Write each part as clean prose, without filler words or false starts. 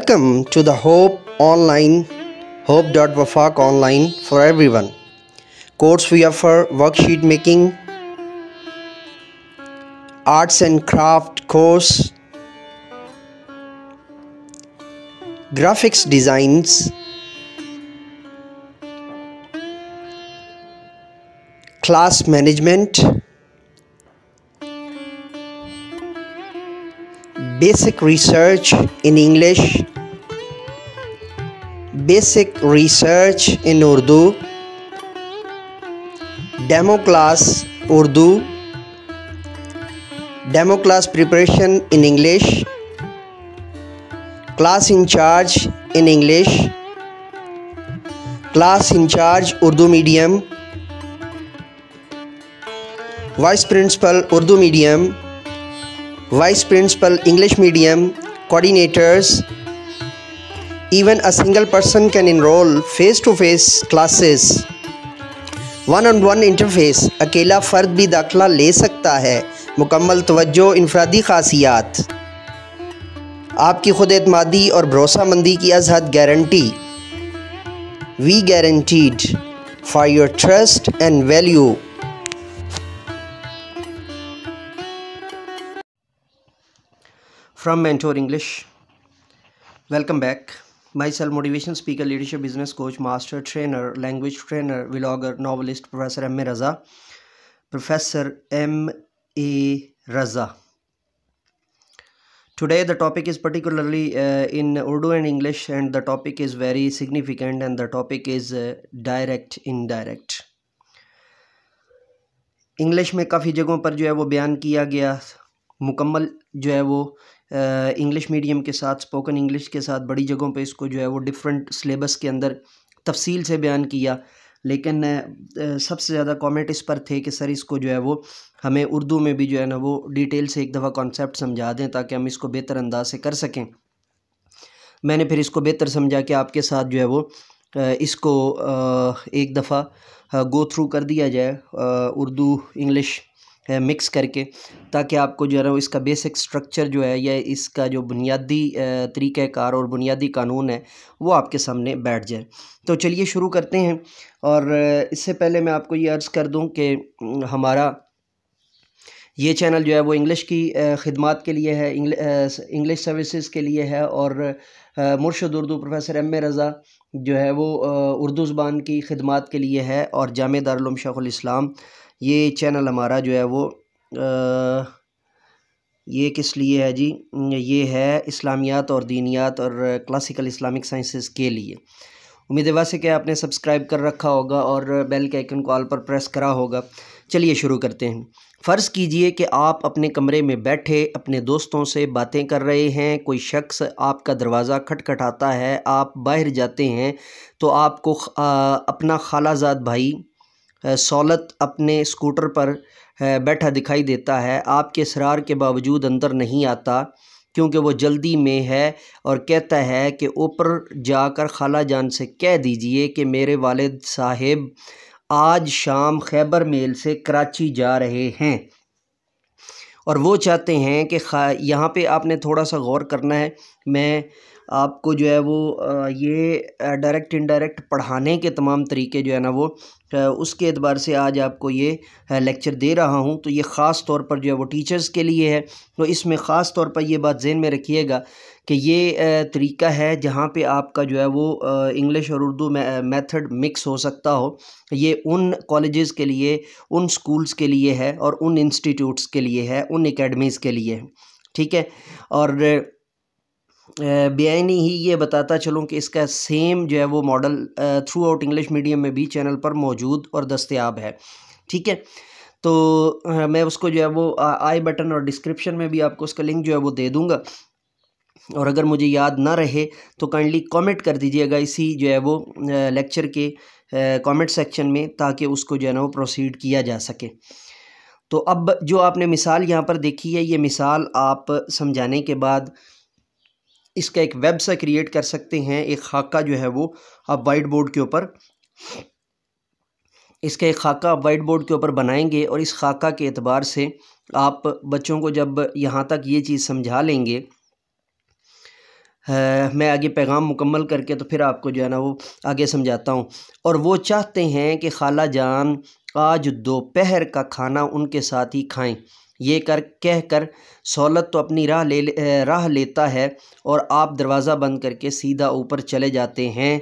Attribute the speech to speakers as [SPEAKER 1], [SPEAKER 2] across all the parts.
[SPEAKER 1] Welcome to the Hope Online, Hope.Wafaq Online for everyone. Course we offer worksheet making, arts and craft course, graphics designs, class management, basic research in English, basic research in Urdu, demo class Urdu, demo class preparation in English, class in charge in English, class in charge Urdu medium, vice principal Urdu medium, vice principal English medium, coordinators. Even a single person can enroll face-to-face classes. One on one interface अकेला फ़र्द भी दाखिला ले सकता है। मुकम्मल तवज्जो, इनफरादी ख़ासियात, आपकी खुद एतमादी और भरोसामंदी की अज़हद guarantee. We guaranteed for your trust and value. From Mentor English, welcome back. Myself, motivation speaker, leadership business coach, master trainer, language trainer, vlogger, novelist, Professor M. A. Raza. Professor M. A. Raza. Today the topic is particularly in Urdu and English, and the topic is very significant, and the topic is direct, indirect. English में काफ़ी जगहों पर जो है वो बयान किया गया, मुकम्मल जो है वो इंग्लिश मीडियम के साथ, स्पोकन इंग्लिश के साथ बड़ी जगहों पे इसको जो है वो डिफरेंट सिलेबस के अंदर तफसील से बयान किया। लेकिन सबसे ज़्यादा कमेंट इस पर थे कि सर इसको जो है वो हमें उर्दू में भी जो है ना वो डिटेल से एक दफ़ा कॉन्सेप्ट समझा दें ताकि हम इसको बेहतर अंदाज से कर सकें। मैंने फिर इसको बेहतर समझा कि आपके साथ जो है वो इसको एक दफ़ा गो थ्रू कर दिया जाए उर्दू इंग्लिश मिक्स करके, ताकि आपको जो है ना इसका बेसिक स्ट्रक्चर जो है या इसका जो बुनियादी तरीक़ाकार और बुनियादी कानून है वो आपके सामने बैठ जाए। तो चलिए शुरू करते हैं। और इससे पहले मैं आपको ये अर्ज़ कर दूं कि हमारा ये चैनल जो है वो इंग्लिश की ख़िदमत के लिए है, इंग्लिश सर्विसेज के लिए है। और मुर्शिद उर्दू प्रोफेसर एम ए रज़ा जो है वो उर्दू ज़बान की ख़िदमत के लिए है। और जामे दारुल उलूम शेखुल इस्लाम ये चैनल हमारा जो है वो ये किस लिए है जी, ये है इस्लामियात और दीनियात और क्लासिकल इस्लामिक साइंसेस के लिए। उम्मीद है कि आपने सब्सक्राइब कर रखा होगा और बेल के आइकन को ऑल पर प्रेस करा होगा। चलिए शुरू करते हैं। फ़र्ज़ कीजिए कि आप अपने कमरे में बैठे अपने दोस्तों से बातें कर रहे हैं। कोई शख्स आपका दरवाज़ा खटखटाता है, आप बाहर जाते हैं तो आपको अपना खालाजाद भाई सौलत अपने स्कूटर पर बैठा दिखाई देता है। आपके इसरार के बावजूद अंदर नहीं आता क्योंकि वो जल्दी में है और कहता है कि ऊपर जाकर खाला जान से कह दीजिए कि मेरे वालिद साहिब आज शाम खैबर मेल से कराची जा रहे हैं। और वो चाहते हैं कि यहाँ पे आपने थोड़ा सा गौर करना है। मैं आपको जो है वो ये डायरेक्ट इनडायरेक्ट पढ़ाने के तमाम तरीके जो है ना वो उसके एतबार से आज आपको ये लेक्चर दे रहा हूँ। तो ये ख़ास तौर पर जो है वो टीचर्स के लिए है। तो इसमें ख़ास तौर पर ये बात ज़हन में रखिएगा कि ये तरीका है जहाँ पे आपका जो है वो इंग्लिश और उर्दू मेथड मिक्स हो सकता हो। ये उन कॉलेजेस के लिए, उन स्कूल्स के लिए है और उन इंस्टीट्यूट्स के लिए है, उन एकेडमीज़ के लिए है। ठीक है। और बेआईनी ही ये बताता चलूँ कि इसका सेम जो है वो model through out English medium में भी चैनल पर मौजूद और दस्तयाब है। ठीक है। तो मैं उसको जो है वो आई बटन और डिस्क्रिप्शन में भी आपको उसका लिंक जो है वो दे दूँगा। और अगर मुझे याद ना रहे तो काइंडली कमेंट कर दीजिएगा इसी जो है वो लेक्चर के कमेंट सेक्शन में, ताकि उसको जो है ना वो प्रोसीड किया जा सके। तो अब जो आपने मिसाल यहाँ पर देखी है, ये मिसाल आप समझाने के बाद इसका एक वेब सा क्रिएट कर सकते हैं। एक खाका जो है वो आप वाइट बोर्ड के ऊपर, इसका एक खाका आप वाइट बोर्ड के ऊपर बनाएंगे और इस खाका के एतबार से आप बच्चों को जब यहाँ तक ये चीज़ समझा लेंगे मैं आगे पैगाम मुकम्मल करके तो फिर आपको जो है ना वो आगे समझाता हूँ। और वो चाहते हैं कि खाला जान आज दोपहर का खाना उनके साथ ही खाएं। ये कहकर सहूलत तो अपनी राह लेता है और आप दरवाज़ा बंद करके सीधा ऊपर चले जाते हैं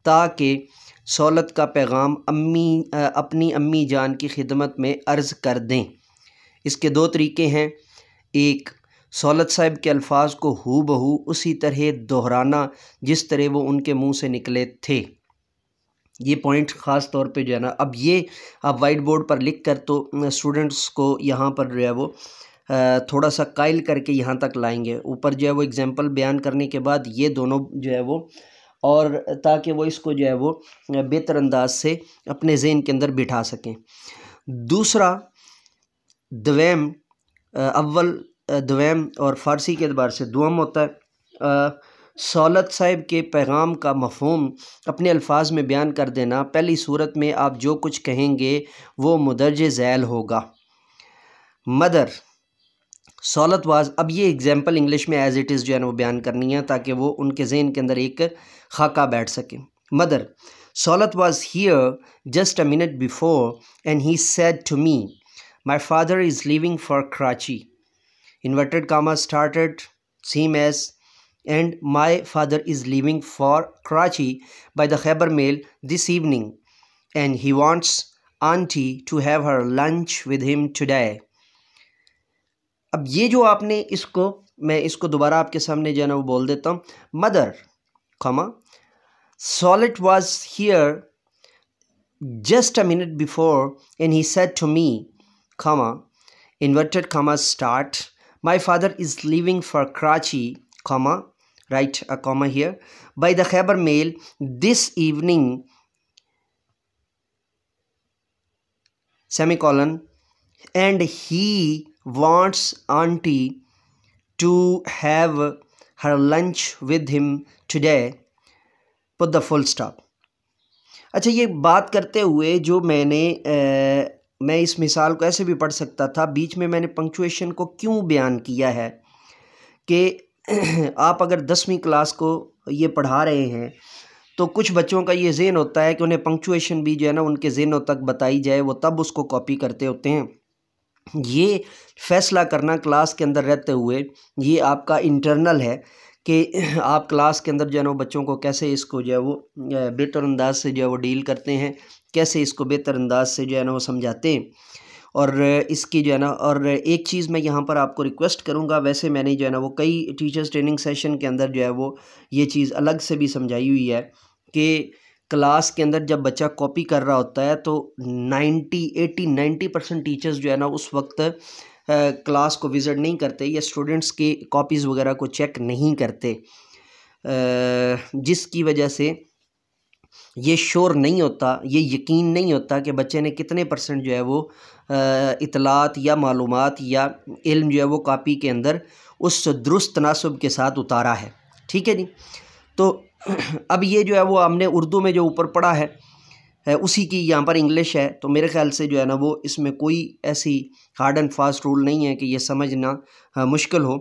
[SPEAKER 1] ताकि सहूलत का पैगाम अपनी अम्मी जान की खिदमत में अर्ज़ कर दें। इसके दो तरीके हैं। एक, सहूलत साहब के अल्फाज को हूबहू उसी तरह दोहराना जिस तरह वो उनके मुंह से निकले थे। ये पॉइंट ख़ास तौर पे जो है ना, अब ये आप वाइट बोर्ड पर लिख कर तो स्टूडेंट्स को यहाँ पर जो है वो थोड़ा सा कायल करके यहाँ तक लाएंगे। ऊपर जो है वो एग्जांपल बयान करने के बाद ये दोनों जो है वो, और ताकि वो इसको जो है वो बेहतर अंदाज से अपने ज़हन के अंदर बिठा सकें। दूसरा, दवैम अव्वल दवैम और फ़ारसी के अतबार से दुआम होता है। सहूलत साहब के पैगाम का मफ़हूम अपने अल्फाज में बयान कर देना। पहली सूरत में आप जो कुछ कहेंगे वो मुदर्जे ज़ैल होगा। मदर सहूलत वाज, अब ये एग्जांपल इंग्लिश में एज़ इट इज़ जो है ना वो बयान करनी है ताकि वो उनके ज़हन के अंदर एक खाका बैठ सके। मदर सहूलत was here just a minute before and he said to me my father is leaving for Karachi, inverted comma started same as, and my father is leaving for Karachi by the Khyber Mail this evening and he wants auntie to have her lunch with him today। अब ये जो आपने इसको, मैं इसको दोबारा आपके सामने जो है ना वो बोल देता हूँ। मदर comma सहूलत was here just a minute before and he said to me comma inverted comma start my father is leaving for Karachi, comma, write a comma here, by the Khyber Mail this evening, semicolon, and he wants auntie to have her lunch with him today, put the full stop। अच्छा, ये बात करते हुए जो मैं इस मिसाल को ऐसे भी पढ़ सकता था, बीच में मैंने पंक्चुएशन को क्यों बयान किया है कि आप अगर 10वीं क्लास को ये पढ़ा रहे हैं तो कुछ बच्चों का ये ज़हन होता है कि उन्हें पंक्चुएशन भी जो है ना उनके ज़हनों तक बताई जाए, वो तब उसको कॉपी करते होते हैं। ये फ़ैसला करना क्लास के अंदर रहते हुए ये आपका इंटरनल है कि आप क्लास के अंदर जो है ना बच्चों को कैसे इसको जो है वो बेहतर अंदाज से जो है वो डील करते हैं, कैसे इसको बेहतर अंदाज से जो है ना वो समझाते हैं। और इसकी जो है ना, और एक चीज़ मैं यहाँ पर आपको रिक्वेस्ट करूँगा, वैसे मैंने जो है ना वो कई टीचर्स ट्रेनिंग सेशन के अंदर जो है वो ये चीज़ अलग से भी समझाई हुई है कि क्लास के अंदर जब बच्चा कॉपी कर रहा होता है तो 90% टीचर्स जो है ना उस वक्त क्लास को विज़िट नहीं करते या स्टूडेंट्स की कॉपीज़ वगैरह को चेक नहीं करते, जिसकी वजह से ये श्योर नहीं होता, ये यकीन नहीं होता कि बच्चे ने कितने परसेंट जो है वो इतलात या मालूमात या इल्म जो है वो कॉपी के अंदर उस दुरुस्त तनासुब के साथ उतारा है। ठीक है जी। तो अब ये जो है वो हमने उर्दू में जो ऊपर पढ़ा है उसी की यहाँ पर इंग्लिश है, तो मेरे ख्याल से जो है ना वो इसमें कोई ऐसी हार्ड एंड फास्ट रूल नहीं है कि ये समझना मुश्किल हो।